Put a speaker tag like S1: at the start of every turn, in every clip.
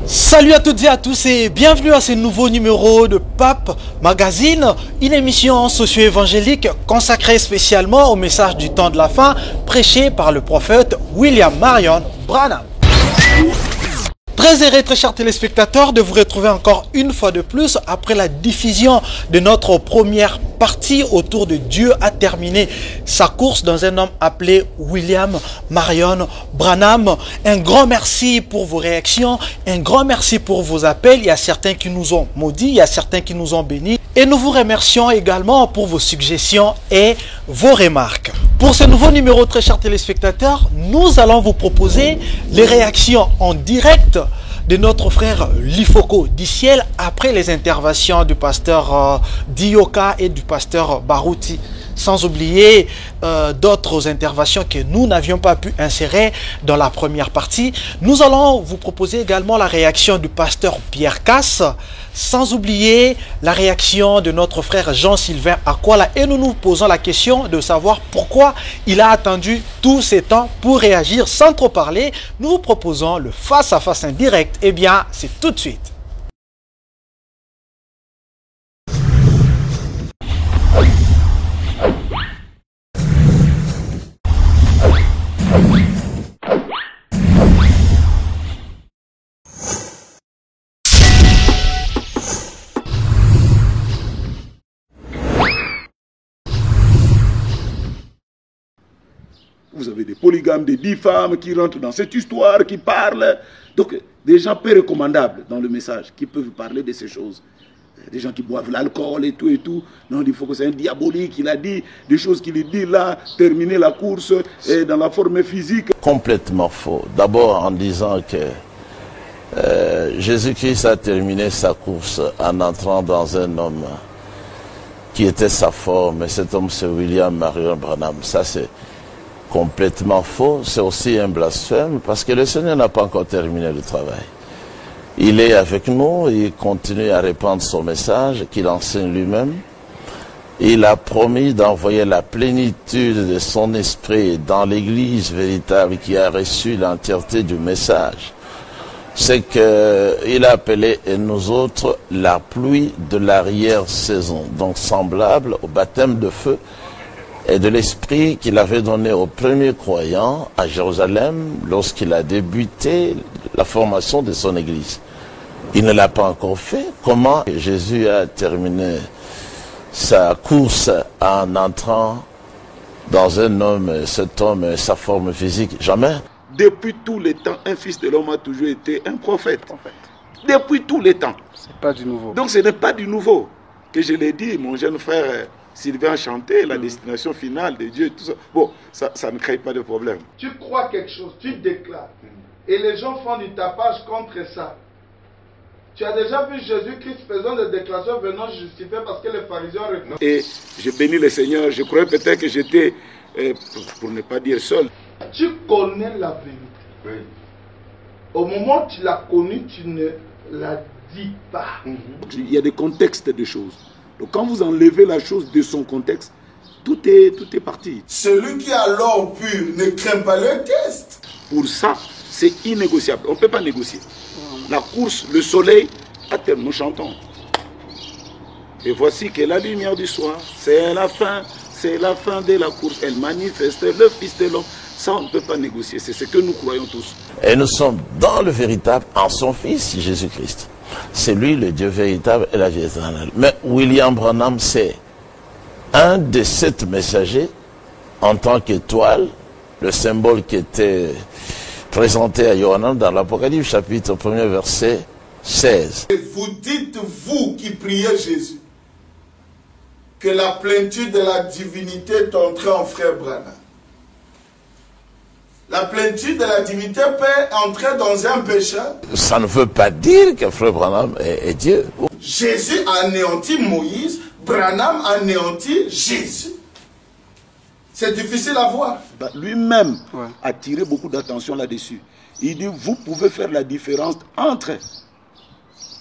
S1: Salut à toutes et à tous et bienvenue à ce nouveau numéro de Pape Magazine, une émission socio-évangélique consacrée spécialement au message du temps de la fin prêché par le prophète William Marion Branham. Très heureux, très chers téléspectateurs, de vous retrouver encore une fois de plus après la diffusion de notre première partie autour de Dieu a terminé sa course dans un homme appelé William Marion Branham. Un grand merci pour vos réactions, un grand merci pour vos appels. Il y a certains qui nous ont maudits, il y a certains qui nous ont bénis. Et nous vous remercions également pour vos suggestions et vos remarques. Pour ce nouveau numéro, très chers téléspectateurs, nous allons vous proposer les réactions en direct de notre frère Lifoko Diciel après les interventions du pasteur Dioka et du pasteur Barouti. Sans oublier d'autres interventions que nous n'avions pas pu insérer dans la première partie. Nous allons vous proposer également la réaction du pasteur Pierre Casse, sans oublier la réaction de notre frère Jean-Sylvain Akwala. Et nous nous posons la question de savoir pourquoi il a attendu tout ce temps pour réagir sans trop parler. Nous vous proposons le face-à-face indirect. Eh bien, c'est tout de suite.
S2: Vous avez des polygames, des 10 femmes qui rentrent dans cette histoire, qui parlent. Donc, des gens peu recommandables dans le message, qui peuvent parler de ces choses. Des gens qui boivent l'alcool et tout. Non, il faut que c'est un diabolique, il a dit des choses qu'il dit là, terminer la course et dans la forme physique.
S3: Complètement faux. D'abord en disant que Jésus-Christ a terminé sa course en entrant dans un homme qui était sa forme. Et cet homme, c'est William Marion Branham. Ça, c'est complètement faux. C'est aussi un blasphème parce que le Seigneur n'a pas encore terminé le travail. Il est avec nous, il continue à répandre son message qu'il enseigne lui-même. Il a promis d'envoyer la plénitude de son esprit dans l'Église véritable qui a reçu l'entièreté du message. C'est qu'il a appelé et nous autres la pluie de l'arrière-saison, donc semblable au baptême de feu et de l'esprit qu'il avait donné aux premiers croyants à Jérusalem lorsqu'il a débuté la formation de son Église. Il ne l'a pas encore fait. Comment Jésus a terminé sa course en entrant dans un homme, cet homme, sa forme physique? Jamais.
S2: Depuis tous les temps, un fils de l'homme a toujours été un prophète. Depuis tous les temps.
S4: C'est pas du nouveau.
S2: Donc ce n'est pas du nouveau. Que je l'ai dit, mon jeune frère Sylvain a chanté la destination finale de Dieu, tout ça. Bon, ça ne crée pas de problème.
S5: Tu crois quelque chose, tu déclares. Et les gens font du tapage contre ça. Tu as déjà vu Jésus-Christ faisant des déclarations venant justifier parce que les pharisiens réclament.
S2: Et je bénis le Seigneur. Je croyais peut-être que j'étais, pour ne pas dire seul.
S5: Tu connais la vérité. Oui. Au moment où tu l'as connue, tu ne la dis pas.
S2: Il y a des contextes de choses. Donc quand vous enlevez la chose de son contexte, tout est parti.
S6: Celui qui a l'or pur ne craint pas le test.
S2: Pour ça, c'est innégociable. On ne peut pas négocier. La course, le soleil, à terme, nous chantons. Et voici que la lumière du soir, c'est la fin de la course. Elle manifeste le Fils de l'homme. Ça, on ne peut pas négocier. C'est ce que nous croyons tous.
S3: Et nous sommes dans le véritable, en son Fils, Jésus-Christ. C'est lui le Dieu véritable et la vie éternelle. Mais William Branham, c'est un des 7 messagers en tant qu'étoile, le symbole qui était présenté à Yohanan dans l'Apocalypse, chapitre 1er, verset 16.
S6: Vous dites, vous qui priez Jésus, que la plénitude de la divinité est entrée en frère Branham. La plénitude de la divinité peut entrer dans un pécheur.
S3: Ça ne veut pas dire que frère Branham est Dieu.
S6: Jésus a anéanti Moïse, Branham a anéanti Jésus. C'est difficile à voir.
S2: Lui-même a tiré beaucoup d'attention là-dessus. Il dit, vous pouvez faire la différence entre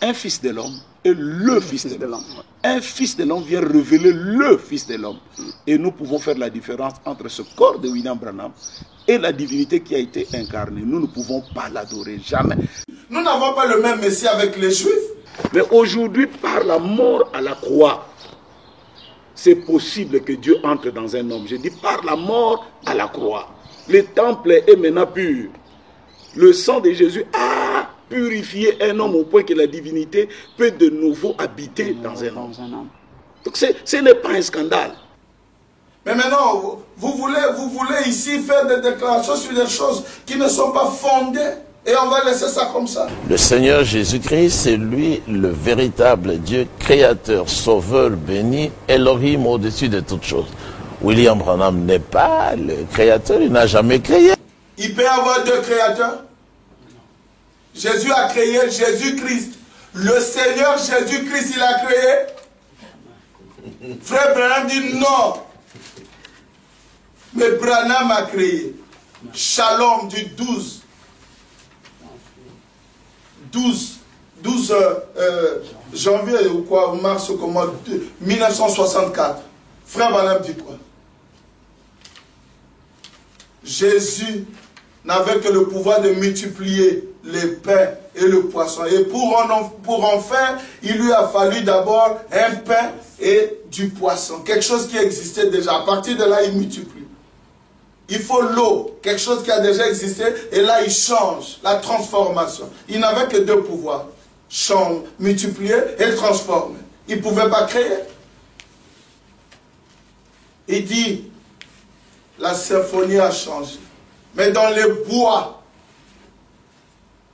S2: un fils de l'homme et le fils de l'homme. Un fils de l'homme vient révéler le fils de l'homme. Et nous pouvons faire la différence entre ce corps de William Branham et la divinité qui a été incarnée. Nous ne pouvons pas l'adorer, jamais.
S6: Nous n'avons pas le même Messie avec les Juifs.
S2: Mais aujourd'hui, par la mort à la croix, c'est possible que Dieu entre dans un homme. Je dis par la mort à la croix. Le temple est maintenant pur. Le sang de Jésus a purifié un homme au point que la divinité peut de nouveau habiter dans un homme. Donc ce n'est pas un scandale.
S6: Mais maintenant, vous voulez ici faire des déclarations sur des choses qui ne sont pas fondées. Et on va laisser ça comme ça.
S3: Le Seigneur Jésus-Christ, c'est lui le véritable Dieu, créateur, sauveur, béni, Elohim au-dessus de toutes choses. William Branham n'est pas le créateur, il n'a jamais créé.
S6: Il peut y avoir deux créateurs. Jésus a créé Jésus-Christ. Le Seigneur Jésus-Christ, il a créé. Frère Branham dit non. Mais Branham a créé. Shalom du 12 janvier ou quoi, ou mars ou comment, 1964. Frère Branham dit quoi? Jésus n'avait que le pouvoir de multiplier les pains et le poisson. Et pour en faire, il lui a fallu d'abord un pain et du poisson. Quelque chose qui existait déjà. À partir de là, il multiplie. Il faut l'eau, quelque chose qui a déjà existé, et là il change, la transformation. Il n'avait que deux pouvoirs, multiplier et transformer. Il ne pouvait pas créer. Il dit, la symphonie a changé. Mais dans les bois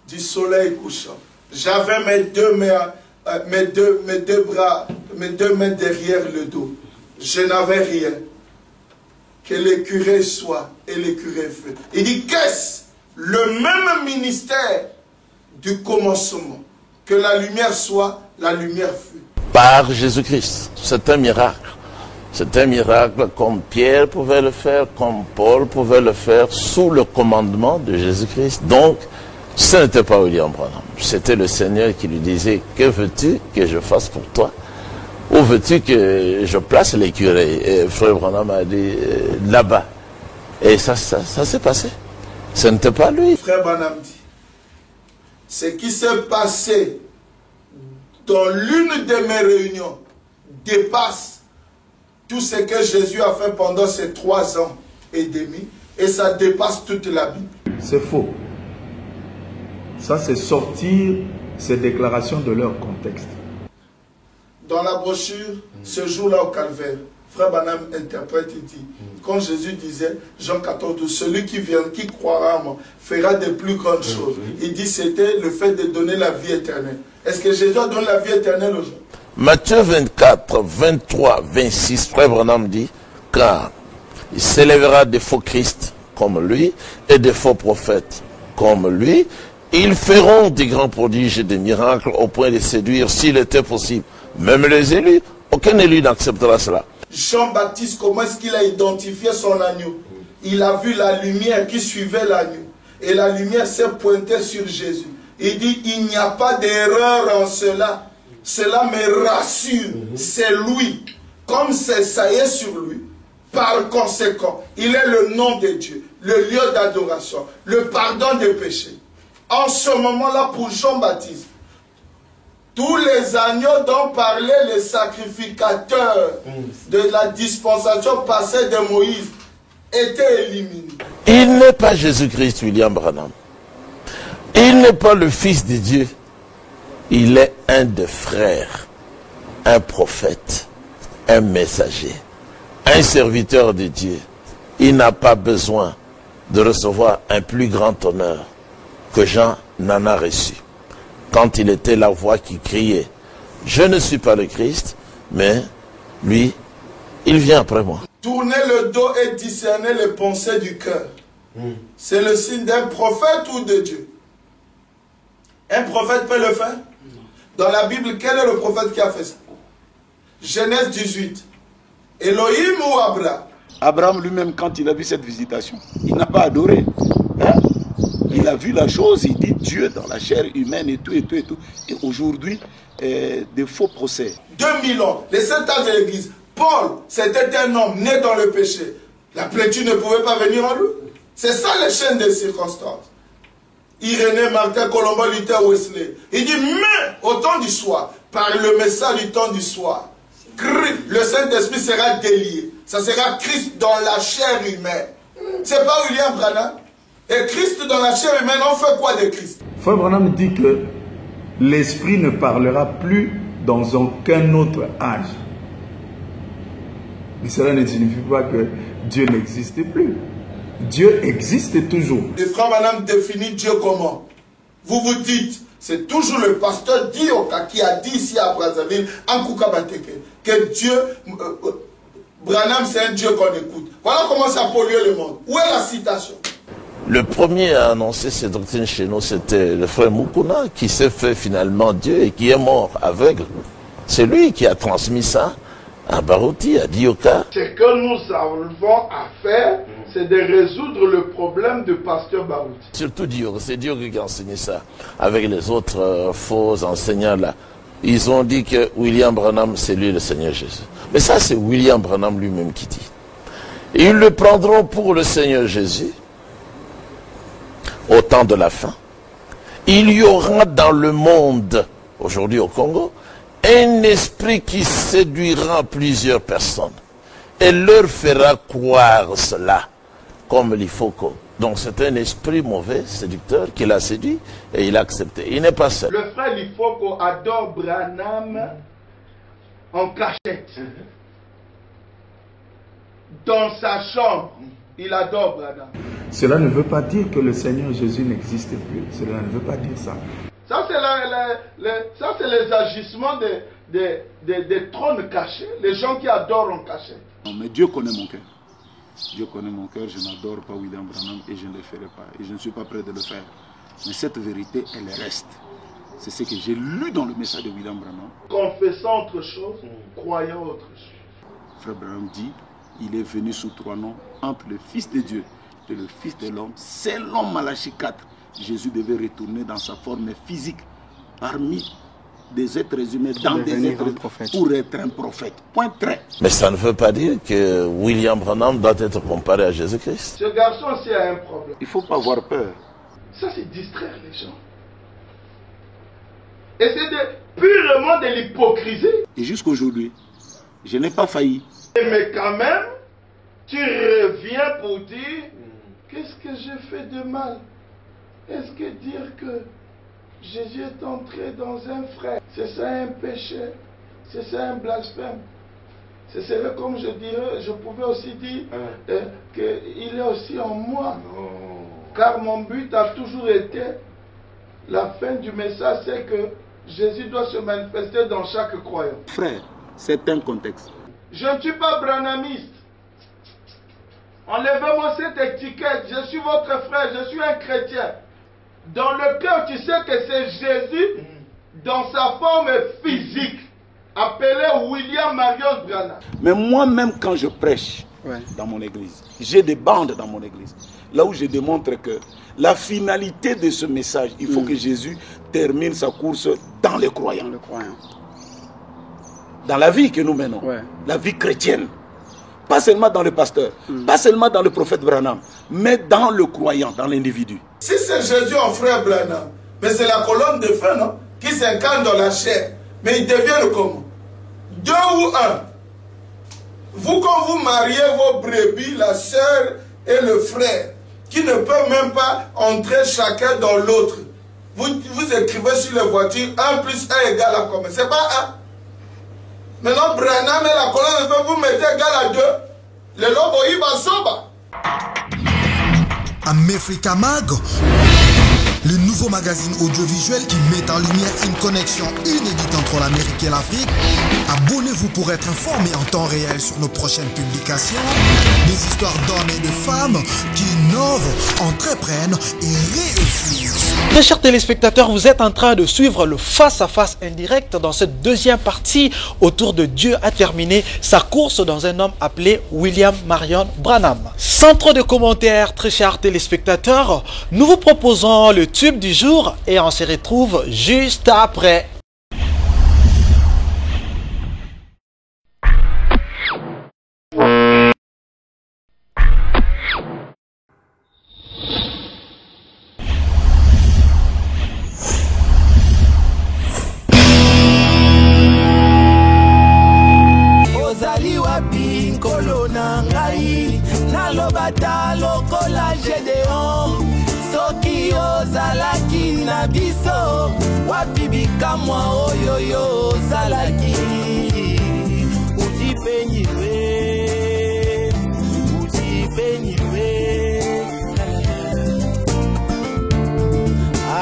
S6: du soleil couchant, j'avais mes deux mains derrière le dos. Je n'avais rien. Que l'écureuil soit et l'écureuil feu. Il dit, qu'est-ce? Le même ministère du commencement. Que la lumière soit, la lumière fut.
S3: Par Jésus-Christ. C'est un miracle. C'est un miracle comme Pierre pouvait le faire, comme Paul pouvait le faire, sous le commandement de Jésus-Christ. Donc, ce n'était pas William Branham. C'était le Seigneur qui lui disait, que veux-tu que je fasse pour toi? Où veux-tu que je place l'écureuil? Et Frère Branham a dit, là-bas. Et ça s'est passé. Ce n'était pas lui.
S6: Frère Branham dit, ce qui s'est passé dans l'une de mes réunions dépasse tout ce que Jésus a fait pendant ces 3 ans et demi, et ça dépasse toute la Bible.
S4: C'est faux. Ça, c'est sortir ces déclarations de leur contexte.
S6: Dans la brochure, ce jour-là au calvaire, Frère Branham interprète et dit, quand Jésus disait, Jean 14, 12, celui qui vient, qui croira en moi, fera de plus grandes choses. Il dit, c'était le fait de donner la vie éternelle. Est-ce que Jésus donne la vie éternelle aux gens?
S3: Matthieu 24, 23, 26, Frère Branham dit, car il s'élèvera des faux Christ comme lui et des faux prophètes comme lui. Ils feront des grands prodiges et des miracles au point de séduire, s'il était possible, même les élus. Aucun élu n'acceptera cela.
S6: Jean-Baptiste, comment est-ce qu'il a identifié son agneau? Il a vu la lumière qui suivait l'agneau. Et la lumière s'est pointée sur Jésus. Il dit, il n'y a pas d'erreur en cela. Cela me rassure. C'est lui. Comme ça y est sur lui, par conséquent, il est le nom de Dieu, le lieu d'adoration, le pardon des péchés. En ce moment-là, pour Jean-Baptiste, tous les agneaux dont parlaient les sacrificateurs de la dispensation passée de Moïse étaient éliminés.
S3: Il n'est pas Jésus-Christ, William Branham. Il n'est pas le Fils de Dieu. Il est un des frères, un prophète, un messager, un serviteur de Dieu. Il n'a pas besoin de recevoir un plus grand honneur que Jean n'en a reçu. Quand il était la voix qui criait, je ne suis pas le Christ, mais lui, il vient après moi.
S6: Tourner le dos et discerner les pensées du cœur. C'est le signe d'un prophète ou de Dieu? Un prophète peut le faire? Dans la Bible, quel est le prophète qui a fait ça? Genèse 18. Elohim ou Abraham?
S2: Abraham lui-même, quand il a vu cette visitation, il n'a pas adoré. Hein? Il a vu la chose, il dit Dieu dans la chair humaine et tout, et tout, et tout. Et aujourd'hui, des faux procès.
S6: 2000 ans, les 7 ans de l'église. Paul, c'était un homme né dans le péché. La plénitude ne pouvait pas venir en lui. C'est ça les chaînes des circonstances. Irénée, Martin, Colomba, Luther, Wesley. Il dit, mais au temps du soir, par le message du temps du soir, le Saint-Esprit sera délié. Ça sera Christ dans la chair humaine. C'est pas William Branham. Et Christ dans la chair humaine, on fait quoi de Christ?
S4: Frère Branham dit que l'Esprit ne parlera plus dans aucun autre âge. Mais cela ne signifie pas que Dieu n'existe plus. Dieu existe toujours.
S6: Le frère Branham définit Dieu comment? Vous vous dites, c'est toujours le pasteur Dioka qui a dit ici à Brazzaville, en Koukabateke, que Dieu, Branham c'est un Dieu qu'on écoute. Voilà comment ça pollue le monde. Où est la citation?
S3: Le premier à annoncer ces doctrines chez nous, c'était le frère Mukuna, qui s'est fait finalement Dieu et qui est mort aveugle. C'est lui qui a transmis ça à Baruti, à Dioka.
S5: Ce que nous avons à faire, c'est de résoudre le problème du pasteur Baruti.
S3: Surtout Dioka, c'est Dioka qui a enseigné ça, avec les autres faux enseignants là. Ils ont dit que William Branham, c'est lui le Seigneur Jésus. Mais ça, c'est William Branham lui-même qui dit. Et ils le prendront pour le Seigneur Jésus au temps de la fin. Il y aura dans le monde, aujourd'hui au Congo, un esprit qui séduira plusieurs personnes et leur fera croire cela, comme l'Ifoko. Donc c'est un esprit mauvais, séducteur, qui l'a séduit et il a accepté. Il n'est pas seul.
S5: Le frère Lifoko adore Branham en cachette. Dans sa chambre, il adore Branham.
S4: Cela ne veut pas dire que le Seigneur Jésus n'existe plus. Cela ne veut pas dire ça.
S5: Ça, c'est les agissements des trônes cachés, les gens qui adorent en cachette.
S2: Non, mais Dieu connaît mon cœur. Dieu connaît mon cœur, je n'adore pas William Branham et je ne le ferai pas. Et je ne suis pas prêt de le faire. Mais cette vérité, elle reste. C'est ce que j'ai lu dans le message de William Branham.
S5: Confessant autre chose, croyant autre chose.
S2: Frère Branham dit, il est venu sous trois noms, entre le Fils de Dieu et le Fils de l'homme. Selon Malachie 4, Jésus devait retourner dans sa forme physique parmi des êtres humains, dans des êtres pour être un prophète. Point très.
S3: Mais ça ne veut pas dire que William Branham doit être comparé à Jésus-Christ.
S5: Ce garçon aussi a un problème.
S2: Il ne faut pas avoir peur.
S5: Ça, c'est distraire les gens. Et c'est purement de l'hypocrisie.
S2: Et jusqu'aujourd'hui, je n'ai pas failli.
S5: Mais quand même, tu reviens pour dire, qu'est-ce que j'ai fait de mal? Est-ce que dire que Jésus est entré dans un frère, c'est ça un péché? C'est ça un blasphème? Ce serait comme je dirais, je pouvais aussi dire qu'il est aussi en moi. Car mon but a toujours été, la fin du message, c'est que Jésus doit se manifester dans chaque croyant.
S2: Frère, c'est un contexte.
S5: Je ne suis pas branhamiste. Enlevez-moi cette étiquette. Je suis votre frère, je suis un chrétien. Dans le cœur, tu sais que c'est Jésus dans sa forme physique, appelé William Marion Branham.
S2: Mais moi-même, quand je prêche dans mon église, j'ai des bandes dans mon église, là où je démontre que la finalité de ce message, il faut que Jésus termine sa course dans les croyants. Dans la vie que nous menons, la vie chrétienne. Pas seulement dans le pasteur, pas seulement dans le prophète Branham, mais dans le croyant, dans l'individu.
S6: Si c'est Jésus en frère Branham, mais c'est la colonne de feu, non, qui s'incarne dans la chair. Mais il devient le comment? Deux ou un. Vous, quand vous mariez vos brebis, la sœur et le frère, qui ne peuvent même pas entrer chacun dans l'autre, vous écrivez sur les voitures 1 plus 1 égale à combien? C'est pas 1. Maintenant, Branham et la colonne de feu, vous mettez égal à 2. Le lobo, il va soba.
S7: America Mag, le nouveau magazine audiovisuel qui met en lumière une connexion inédite entre l'Amérique et l'Afrique. Abonnez-vous pour être informé en temps réel sur nos prochaines publications. Des histoires d'hommes et de femmes qui innovent, entreprennent et réussissent.
S1: Très chers téléspectateurs, vous êtes en train de suivre le face-à-face indirect dans cette deuxième partie autour de Dieu a terminé sa course dans un homme appelé William Marion Branham. Sans trop de commentaires, très chers téléspectateurs, nous vous proposons le tube du jour et on se retrouve juste après.
S8: ata lokola Gédéon soki ozalaki na biso wapi bikamwa oyoyo ozalaki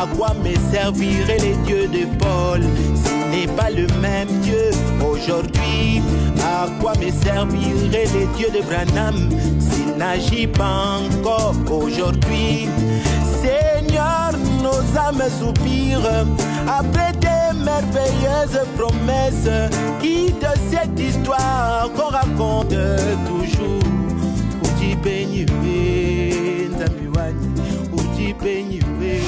S8: à quoi me serviraient les dieux de Paul s'il n'est pas le même Dieu aujourd'hui? À quoi me serviraient les dieux de Branham s'il n'agit pas encore aujourd'hui? Seigneur, nos âmes soupirent après tes merveilleuses promesses qui de cette histoire qu'on raconte toujours. Uji penywe, Ndamiwani, Uji penywe.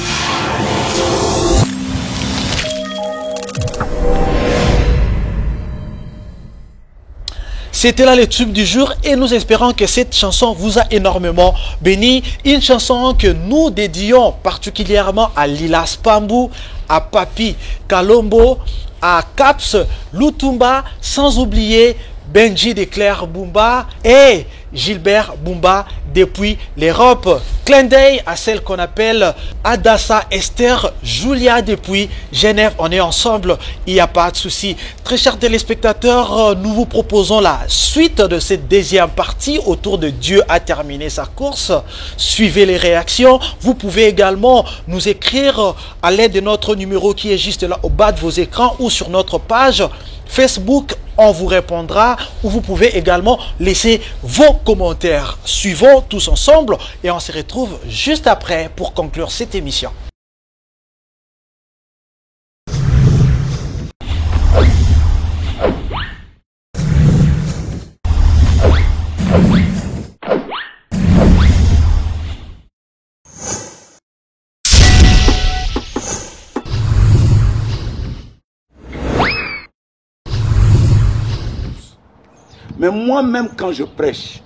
S1: C'était là le tube du jour et nous espérons que cette chanson vous a énormément béni. Une chanson que nous dédions particulièrement à Lilas Pambou, à Papi Kalombo, à Caps Lutumba, sans oublier Benji de Claire Bumba et Gilbert Bumba depuis l'Europe. Clin d'œil à celle qu'on appelle Adassa Esther Julia depuis Genève. On est ensemble, il n'y a pas de souci. Très chers téléspectateurs, nous vous proposons la suite de cette deuxième partie autour de Dieu a terminé sa course. Suivez les réactions. Vous pouvez également nous écrire à l'aide de notre numéro qui est juste là au bas de vos écrans ou sur notre page Facebook. On vous répondra ou vous pouvez également laisser vos commentaires. Suivons tous ensemble et on se retrouve juste après pour conclure cette émission.
S2: Mais moi-même, quand je prêche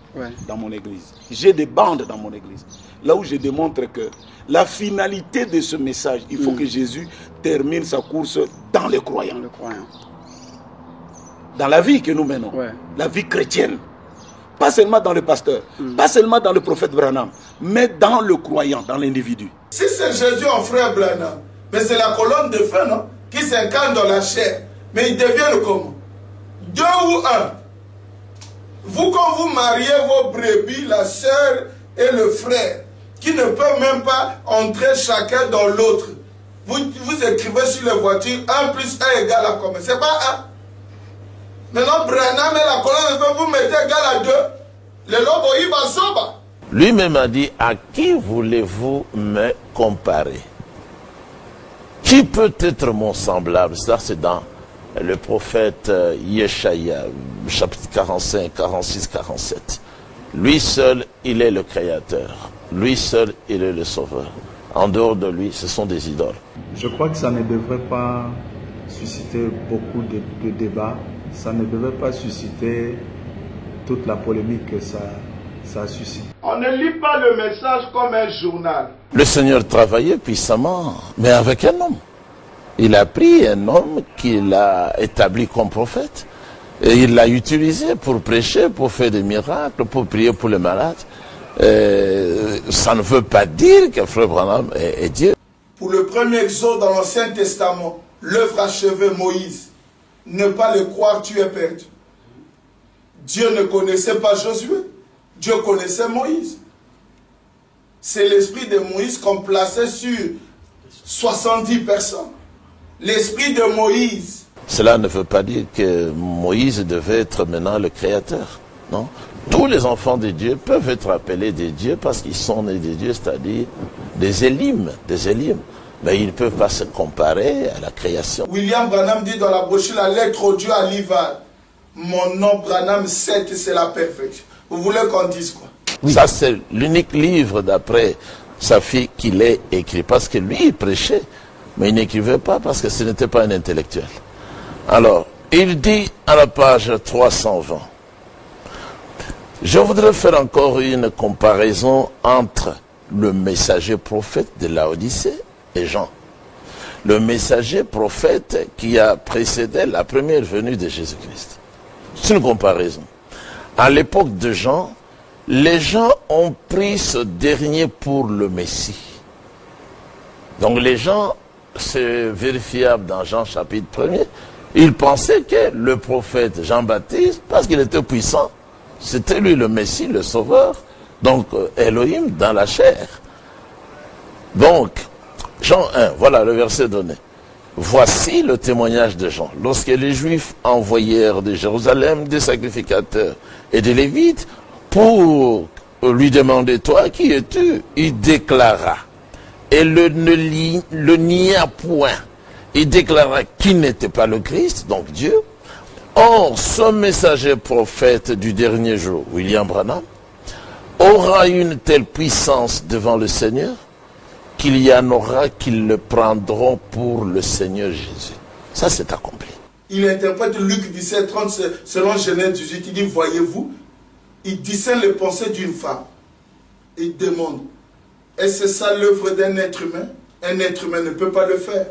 S2: dans mon église, j'ai des bandes dans mon église, là où je démontre que la finalité de ce message, il faut que Jésus termine sa course dans les croyants. Dans la vie que nous menons, la vie chrétienne. Pas seulement dans le pasteur, pas seulement dans le prophète Branham, mais dans le croyant, dans l'individu.
S6: Si c'est Jésus en frère Branham, mais c'est la colonne de feu, non, qui s'incarne dans la chair. Mais il devient le comment? Deux ou un. Vous, quand vous mariez vos brebis, la sœur et le frère, qui ne peuvent même pas entrer chacun dans l'autre, vous écrivez sur les voitures 1 plus 1 égale à combien? C'est pas 1. Maintenant, Branham et la colonne de feu, vous mettez égal à 2. Le lobo, il va soba.
S3: Lui-même a dit, à qui voulez-vous me comparer? Qui peut être mon semblable? Ça, c'est dans le prophète Yeshaya, chapitre 45, 46, 47. Lui seul, il est le créateur. Lui seul, il est le sauveur. En dehors de lui, ce sont des idoles.
S4: Je crois que ça ne devrait pas susciter beaucoup de débats. Ça ne devrait pas susciter toute la polémique que ça suscite.
S5: On ne lit pas le message comme un journal.
S3: Le Seigneur travaillait puissamment, mais avec un homme. Il a pris un homme qu'il a établi comme prophète et il l'a utilisé pour prêcher, pour faire des miracles, pour prier pour les malades. Ça ne veut pas dire que Frère Branham est Dieu.
S6: Pour le premier exode dans l'Ancien Testament, l'œuvre achevée Moïse, ne pas le croire, tu es perdu. Dieu ne connaissait pas Josué, Dieu connaissait Moïse. C'est l'esprit de Moïse qu'on plaçait sur 70 personnes. L'esprit de Moïse.
S3: Cela ne veut pas dire que Moïse devait être maintenant le créateur. Non. Tous les enfants de Dieu peuvent être appelés des dieux parce qu'ils sont nés des dieux, c'est-à-dire des élimes, mais ils ne peuvent pas se comparer à la création.
S6: William Branham dit dans la brochure La lettre au Dieu à Livad, mon nom Branham 7, c'est la perfection. Vous voulez qu'on dise quoi?
S3: Oui. Ça, c'est l'unique livre d'après sa fille qu'il ait écrit, parce que lui, il prêchait, mais il n'écrivait pas parce que ce n'était pas un intellectuel. Alors, il dit à la page 320, je voudrais faire encore une comparaison entre le messager prophète de Laodicée et Jean. Le messager prophète qui a précédé la première venue de Jésus-Christ. C'est une comparaison. À l'époque de Jean, les gens ont pris ce dernier pour le Messie. Donc les gens, c'est vérifiable dans Jean chapitre 1er, ils pensaient que le prophète Jean-Baptiste, parce qu'il était puissant, c'était lui le Messie, le Sauveur, donc Elohim dans la chair. Donc, Jean 1, voilà le verset donné. Voici le témoignage de Jean. Lorsque les Juifs envoyèrent de Jérusalem des sacrificateurs et des Lévites pour lui demander, toi, qui es-tu? Il déclara, et le nia point. Il déclara qu'il n'était pas le Christ, donc Dieu. Or, ce messager prophète du dernier jour, William Branham, aura une telle puissance devant le Seigneur qu'il y en aura qui le prendront pour le Seigneur Jésus. Ça, c'est accompli.
S6: Il interprète Luc 17, 30, selon Genèse 18, il dit, voyez-vous, il discerne les pensées d'une femme. Il demande, est-ce ça l'œuvre d'un être humain? Un être humain ne peut pas le faire.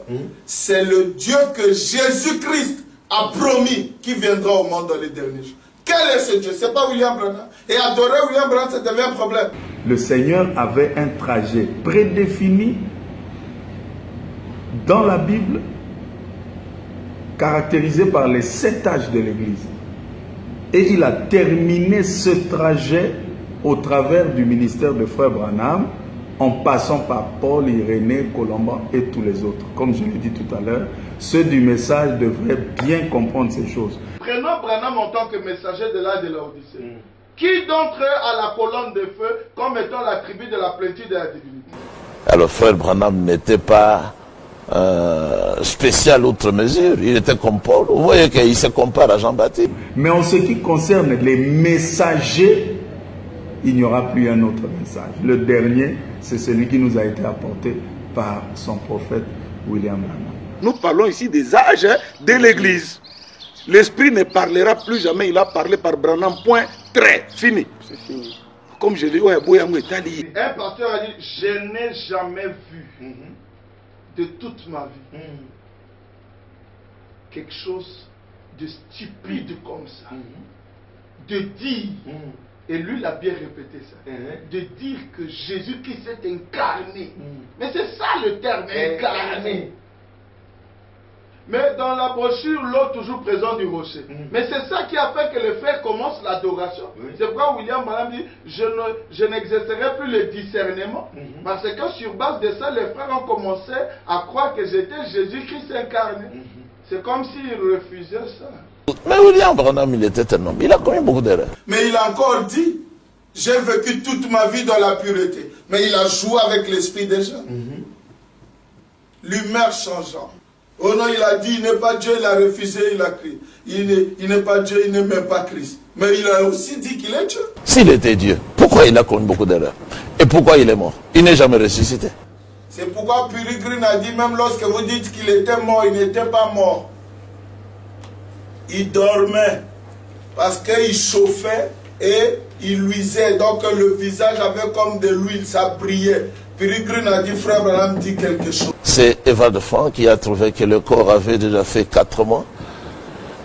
S6: C'est le Dieu que Jésus-Christ a promis qui viendra au monde dans les derniers jours. Quel est ce Dieu? Ce n'est pas William Branham. Et adorer William Branham, ça devient un problème.
S4: Le Seigneur avait un trajet prédéfini dans la Bible, caractérisé par les 7 âges de l'Église. Et il a terminé ce trajet au travers du ministère de Frère Branham, en passant par Paul, Irénée, Colomban et tous les autres. Comme je l'ai dit tout à l'heure, ceux du message devraient bien comprendre ces choses.
S5: Prenons Branham en tant que messager de l'âge de l'Odyssée. Qui d'entre eux a la colonne de feu comme étant l'attribut de la plénitude de la divinité?
S3: Alors, Frère Branham n'était pas spécial outre mesure. Il était comme Paul. Vous voyez qu'il se compare à Jean-Baptiste.
S4: Mais en ce qui concerne les messagers, il n'y aura plus un autre message. Le dernier, c'est celui qui nous a été apporté par son prophète William Branham.
S2: Nous parlons ici des âges de l'Église. L'Esprit ne parlera plus jamais. Il a parlé par Branham. Point. Très. Fini. C'est fini. Comme je dis, ouais,
S5: un pasteur a dit, je n'ai jamais vu de toute ma vie quelque chose de stupide comme ça. De dire, et lui il a bien répété ça, de dire que Jésus-Christ s'est incarné. Mais c'est ça le terme, incarné. Mais dans la brochure, l'eau toujours présente du rocher. Mais c'est ça qui a fait que les frères commencent l'adoration. C'est pourquoi William Branham dit, je n'exercerai plus le discernement. Parce que sur base de ça, les frères ont commencé à croire que j'étais Jésus-Christ incarné. C'est comme s'ils refusaient ça.
S3: Mais William Branham, il était un homme. Il a commis beaucoup d'erreurs.
S6: Mais il a encore dit, j'ai vécu toute ma vie dans la pureté. Mais il a joué avec l'esprit des gens. L'humeur changeant. Oh non, il a dit, il n'est pas Dieu, il a refusé, il a crié. Il n'est pas Dieu, il n'est même pas Christ. Mais il a aussi dit qu'il est Dieu.
S3: S'il était Dieu, pourquoi il a commis beaucoup d'erreurs? Et pourquoi il est mort? Il n'est jamais ressuscité.
S6: C'est pourquoi Peregrine a dit, même lorsque vous dites qu'il était mort, il n'était pas mort. Il dormait. Parce qu'il chauffait et il luisait. Donc le visage avait comme de l'huile, ça brillait. Peregrine a dit, frère Branham dit quelque chose.
S3: C'est Eva de Franck qui a trouvé que le corps avait déjà fait 4 mois.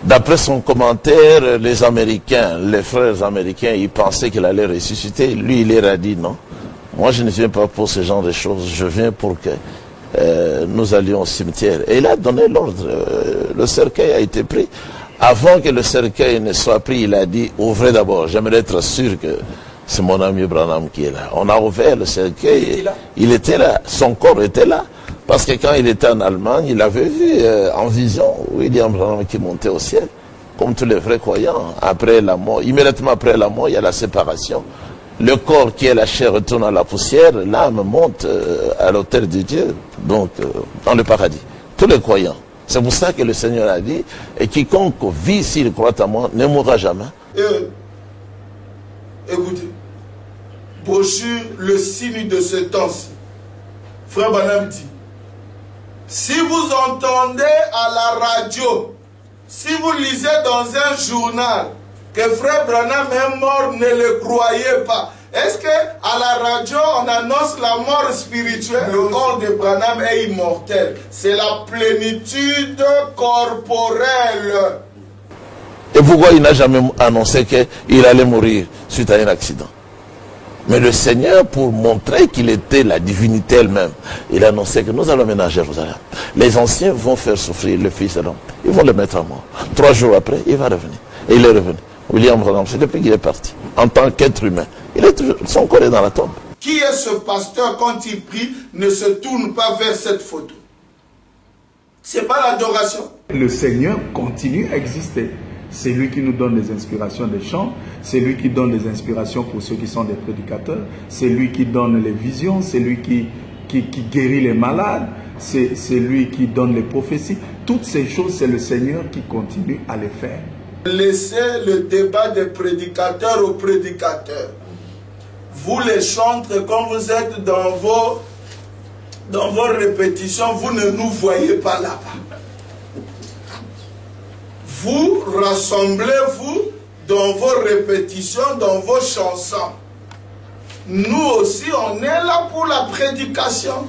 S3: D'après son commentaire, les Américains, les frères américains, ils pensaient qu'il allait ressusciter. Lui, il leur a dit non. Moi, je ne viens pas pour ce genre de choses. Je viens pour que nous allions au cimetière. Et il a donné l'ordre. Le cercueil a été pris. Avant que le cercueil ne soit pris, il a dit, ouvrez d'abord. J'aimerais être sûr que c'est mon ami Branham qui est là. On a ouvert le cercueil. Il était là. Son corps était là. Parce que quand il était en Allemagne, il avait vu en vision William Branham qui montait au ciel. Comme tous les vrais croyants. Après la mort, immédiatement après la mort, il y a la séparation. Le corps qui est la chair retourne à la poussière. L'âme monte à l'autel de Dieu. Donc, dans le paradis. Tous les croyants. C'est pour ça que le Seigneur a dit, et quiconque vit s'il croit à moi ne mourra jamais.
S6: Écoutez, brochure, le signe de ce temps-ci. Frère Branham dit, si vous entendez à la radio, si vous lisez dans un journal que Frère Branham est mort, ne le croyez pas. Est-ce qu'à la radio, on annonce la mort spirituelle? Le corps de Branham est immortel. C'est la plénitude corporelle.
S3: Et pourquoi il n'a jamais annoncé qu'il allait mourir suite à un accident? Mais le Seigneur, pour montrer qu'il était la divinité elle-même, il annonçait que nous allons mener à Jérusalem. Les anciens vont faire souffrir le Fils de l'homme. Ils vont le mettre à mort. 3 jours après, il va revenir. Et il est revenu. William Branham, c'est depuis qu'il est parti. En tant qu'être humain, son corps est dans la tombe.
S6: Qui est ce pasteur quand il prie ne se tourne pas vers cette photo? C'est pas l'adoration.
S4: Le Seigneur continue à exister. C'est lui qui nous donne les inspirations des chants, c'est lui qui donne les inspirations pour ceux qui sont des prédicateurs, c'est lui qui donne les visions, c'est lui qui guérit les malades, c'est lui qui donne les prophéties. Toutes ces choses, c'est le Seigneur qui continue à les faire.
S6: Laissez le débat des prédicateurs aux prédicateurs. Vous les chantres, quand vous êtes dans vos répétitions, vous ne nous voyez pas là-bas. Vous rassemblez-vous dans vos répétitions, dans vos chansons. Nous aussi, on est là pour la prédication.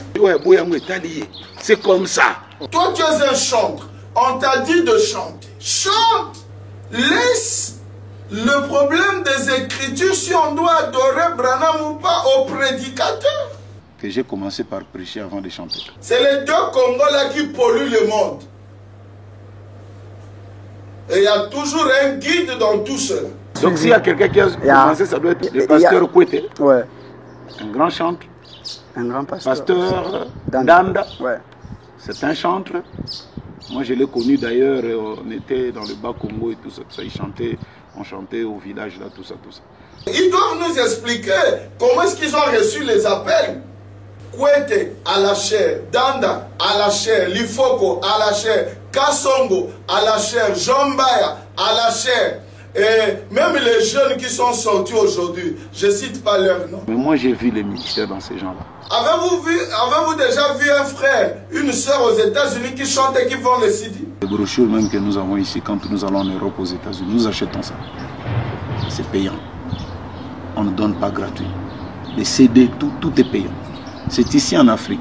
S2: C'est comme ça.
S6: Toi, tu es un chantre. On t'a dit de chanter. Chante. Laisse le problème des Écritures, si on doit adorer Branham ou pas, aux prédicateurs.
S2: Que j'ai commencé par prêcher avant de chanter.
S6: C'est les deux Congos-là qui polluent le monde. Et il y a toujours un guide dans tout cela.
S2: Donc s'il y a quelqu'un qui a commencé, ça doit être le pasteur Kouete.
S9: Ouais.
S2: Un grand chantre.
S9: Un grand pasteur.
S2: Pasteur Danda.
S9: Ouais.
S2: C'est un chantre. Moi je l'ai connu d'ailleurs, on était dans le bas Congo et tout ça. Il chantait, on chantait au village là, tout ça.
S6: Ils doivent nous expliquer comment est-ce qu'ils ont reçu les appels. Kouete à la chair, Danda à la chair, Lifoko à la chair, Kassongo à la chair, Jombaya à la chair. Et même les jeunes qui sont sortis aujourd'hui, je ne cite pas leur nom.
S2: Mais moi j'ai vu les ministères dans ces gens-là.
S6: Avez-vous déjà vu un frère, une soeur aux États-Unis qui chantent et qui vont les CD?
S2: Les brochures même que nous avons ici, quand nous allons en Europe, aux États-Unis, nous achetons ça. C'est payant. On ne donne pas gratuit. Les CD, tout est payant. C'est ici en Afrique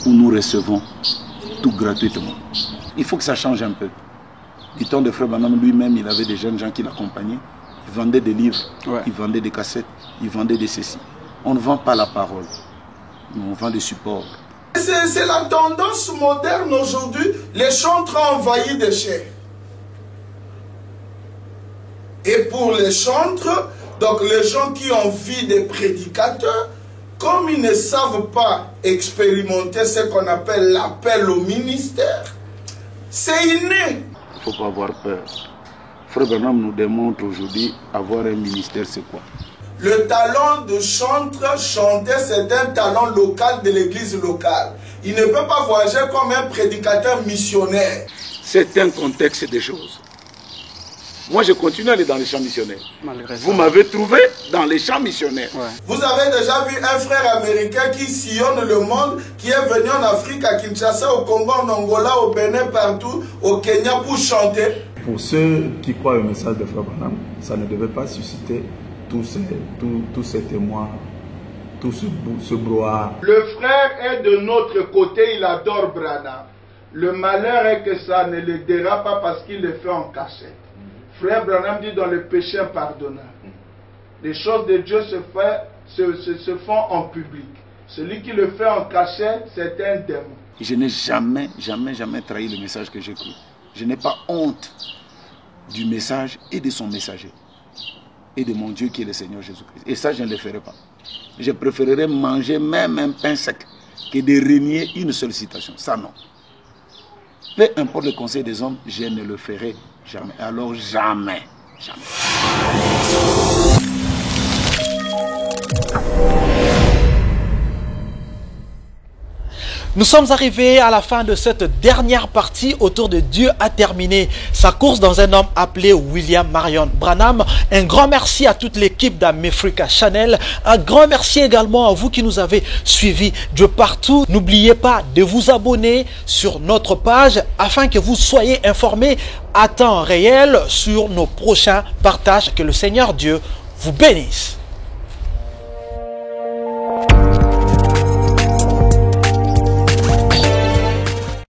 S2: où nous recevons tout gratuitement. Il faut que ça change un peu. Du temps de Frère Branham lui-même, il avait des jeunes gens qui l'accompagnaient. Ils vendaient des livres, ils vendaient des cassettes, ils vendaient des ceci. On ne vend pas la parole, mais on vend des supports.
S6: C'est la tendance moderne aujourd'hui. Les chantres ont envahi des chairs. Et pour les chantres, donc les gens qui ont vu des prédicateurs, comme ils ne savent pas expérimenter ce qu'on appelle l'appel au ministère, c'est inné.
S2: Il ne faut pas avoir peur. Frère Branham nous démontre aujourd'hui avoir un ministère, c'est quoi?
S6: Le talent de chanteur, chanter, c'est un talent local de l'église locale. Il ne peut pas voyager comme un prédicateur missionnaire.
S2: C'est un contexte des choses. Moi, je continue à aller dans les champs missionnaires. Vous m'avez trouvé dans les champs missionnaires.
S6: Ouais. Vous avez déjà vu un frère américain qui sillonne le monde, qui est venu en Afrique, à Kinshasa, au Congo, en Angola, au Bénin, partout, au Kenya, pour chanter.
S4: Pour ceux qui croient au message de Frère Branham, ça ne devait pas susciter tous ces témoins, tout ce brouhaha.
S5: Le frère est de notre côté, il adore Branham. Le malheur est que ça ne le dérape pas parce qu'il le fait en cachette. Frère Branham dit dans le péché impardonnable. Les choses de Dieu se font en public. Celui qui le fait en cachette, c'est un démon.
S2: Je n'ai jamais trahi le message que j'ai cru. Je n'ai pas honte du message et de son messager. Et de mon Dieu qui est le Seigneur Jésus-Christ. Et ça, je ne le ferai pas. Je préférerais manger même un pain sec que de renier une seule citation. Ça, non. Peu importe le conseil des hommes, je ne le ferai jamais. Alors jamais.
S1: Nous sommes arrivés à la fin de cette dernière partie autour de Dieu a terminé sa course dans un homme appelé William Marion Branham. Un grand merci à toute l'équipe d'Amefrica Channel. Un grand merci également à vous qui nous avez suivis de partout. N'oubliez pas de vous abonner sur notre page afin que vous soyez informés à temps réel sur nos prochains partages. Que le Seigneur Dieu vous bénisse.